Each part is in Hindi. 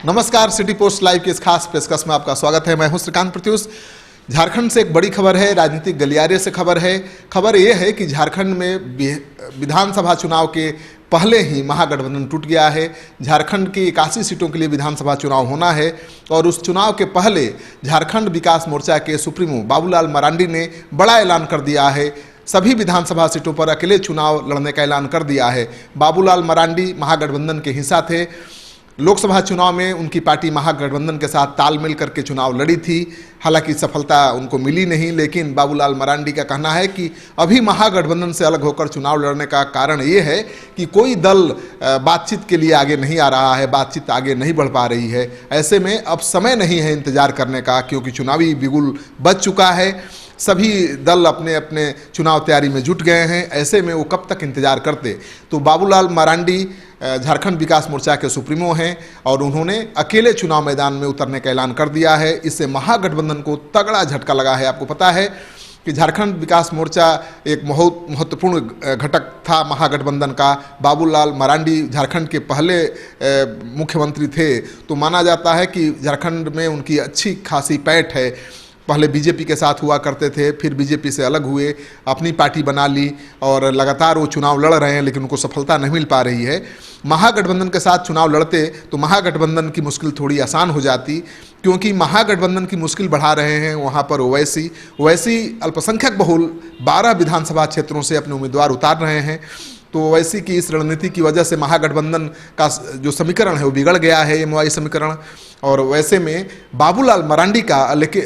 नमस्कार, सिटी पोस्ट लाइव के इस खास पेशकश में आपका स्वागत है। मैं हूं श्रीकांत प्रत्युष। झारखंड से एक बड़ी खबर है, राजनीतिक गलियारे से खबर है। खबर यह है कि झारखंड में विधानसभा चुनाव के पहले ही महागठबंधन टूट गया है। झारखंड की 81 सीटों के लिए विधानसभा चुनाव होना है और उस चुनाव के पहले झारखंड विकास मोर्चा के सुप्रीमो बाबूलाल मरांडी ने बड़ा ऐलान कर दिया है। सभी विधानसभा सीटों पर अकेले चुनाव लड़ने का ऐलान कर दिया है। बाबूलाल मरांडी महागठबंधन के हिस्सा थे। लोकसभा चुनाव में उनकी पार्टी महागठबंधन के साथ तालमेल करके चुनाव लड़ी थी। हालांकि सफलता उनको मिली नहीं, लेकिन बाबूलाल मरांडी का कहना है कि अभी महागठबंधन से अलग होकर चुनाव लड़ने का कारण ये है कि कोई दल बातचीत के लिए आगे नहीं आ रहा है, बातचीत आगे नहीं बढ़ पा रही है। ऐसे में अब समय नहीं है इंतजार करने का, क्योंकि चुनावी बिगुल बज चुका है। सभी दल अपने अपने चुनाव तैयारी में जुट गए हैं। ऐसे में वो कब तक इंतजार करते। तो बाबूलाल मरांडी झारखंड विकास मोर्चा के सुप्रीमो हैं और उन्होंने अकेले चुनाव मैदान में उतरने का ऐलान कर दिया है। इससे महागठबंधन को तगड़ा झटका लगा है। आपको पता है कि झारखंड विकास मोर्चा एक बहुत महत्वपूर्ण घटक था महागठबंधन का। बाबूलाल मरांडी झारखंड के पहले मुख्यमंत्री थे, तो माना जाता है कि झारखंड में उनकी अच्छी खासी पैठ है। पहले बीजेपी के साथ हुआ करते थे, फिर बीजेपी से अलग हुए, अपनी पार्टी बना ली और लगातार वो चुनाव लड़ रहे हैं, लेकिन उनको सफलता नहीं मिल पा रही है। महागठबंधन के साथ चुनाव लड़ते तो महागठबंधन की मुश्किल थोड़ी आसान हो जाती, क्योंकि महागठबंधन की मुश्किल बढ़ा रहे हैं वहाँ पर ओवैसी अल्पसंख्यक बहुल 12 विधानसभा क्षेत्रों से अपने उम्मीदवार उतार रहे हैं। तो ओवैसी की इस रणनीति की वजह से महागठबंधन का जो समीकरण है वो बिगड़ गया है, एमवाई समीकरण। और वैसे में बाबूलाल मरांडी का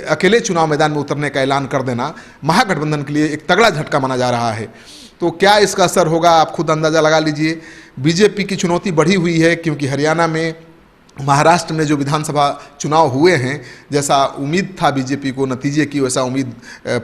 अकेले चुनाव मैदान में उतरने का ऐलान कर देना महागठबंधन के लिए एक तगड़ा झटका माना जा रहा है। तो क्या इसका असर होगा, आप खुद अंदाज़ा लगा लीजिए। बीजेपी की चुनौती बढ़ी हुई है, क्योंकि हरियाणा में, महाराष्ट्र में जो विधानसभा चुनाव हुए हैं, जैसा उम्मीद था बीजेपी को नतीजे की, वैसा उम्मीद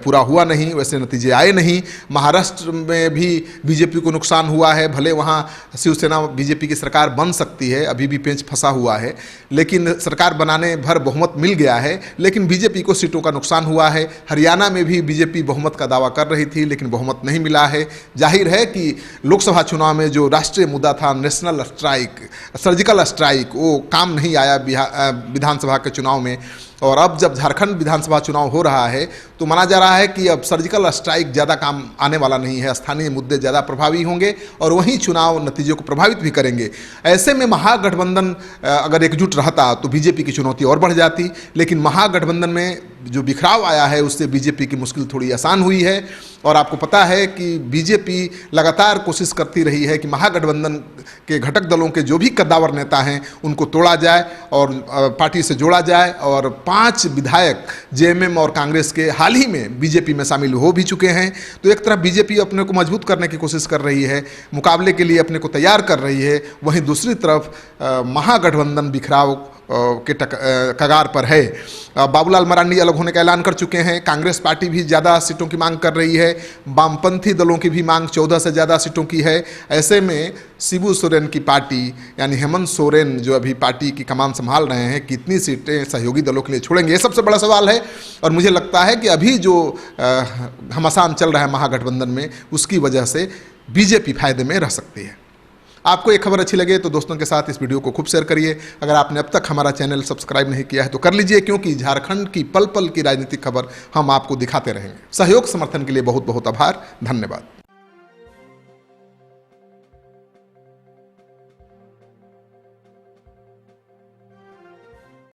पूरा हुआ नहीं, वैसे नतीजे आए नहीं। महाराष्ट्र में भी बीजेपी को नुकसान हुआ है। भले वहाँ शिवसेना बीजेपी की सरकार बन सकती है, अभी भी पेंच फंसा हुआ है, लेकिन सरकार बनाने भर बहुमत मिल गया है, लेकिन बीजेपी को सीटों का नुकसान हुआ है। हरियाणा में भी बीजेपी बहुमत का दावा कर रही थी, लेकिन बहुमत नहीं मिला है। जाहिर है कि लोकसभा चुनाव में जो राष्ट्रीय मुद्दा था, नेशनल स्ट्राइक, सर्जिकल स्ट्राइक, वो काम नहीं आया विधानसभा के चुनाव में। और अब जब झारखंड विधानसभा चुनाव हो रहा है तो माना जा रहा है कि अब सर्जिकल स्ट्राइक ज़्यादा काम आने वाला नहीं है। स्थानीय मुद्दे ज़्यादा प्रभावी होंगे और वहीं चुनाव नतीजों को प्रभावित भी करेंगे। ऐसे में महागठबंधन अगर एकजुट रहता तो बीजेपी की चुनौती और बढ़ जाती, लेकिन महागठबंधन में जो बिखराव आया है उससे बीजेपी की मुश्किल थोड़ी आसान हुई है। और आपको पता है कि बीजेपी लगातार कोशिश करती रही है कि महागठबंधन के घटक दलों के जो भी कद्दावर नेता हैं उनको तोड़ा जाए और पार्टी से जोड़ा जाए। और 5 विधायक जेएमएम और कांग्रेस के हाल ही में बीजेपी में शामिल हो भी चुके हैं। तो एक तरफ बीजेपी अपने को मजबूत करने की कोशिश कर रही है, मुकाबले के लिए अपने को तैयार कर रही है, वहीं दूसरी तरफ महागठबंधन बिखराव के कगार पर है। बाबूलाल मरांडी अलग होने का ऐलान कर चुके हैं। कांग्रेस पार्टी भी ज़्यादा सीटों की मांग कर रही है। वामपंथी दलों की भी मांग 14 से ज़्यादा सीटों की है। ऐसे में शिबू सोरेन की पार्टी, यानी हेमंत सोरेन जो अभी पार्टी की कमान संभाल रहे हैं, कितनी सीटें सहयोगी दलों के लिए छोड़ेंगे, ये सबसे बड़ा सवाल है। और मुझे लगता है कि अभी जो घमासान चल रहा है महागठबंधन में, उसकी वजह से बीजेपी फायदे में रह सकती है। आपको ये खबर अच्छी लगे तो दोस्तों के साथ इस वीडियो को खूब शेयर करिए। अगर आपने अब तक हमारा चैनल सब्सक्राइब नहीं किया है तो कर लीजिए, क्योंकि झारखंड की पल पल की राजनीतिक खबर हम आपको दिखाते रहेंगे। सहयोग समर्थन के लिए बहुत बहुत आभार, धन्यवाद।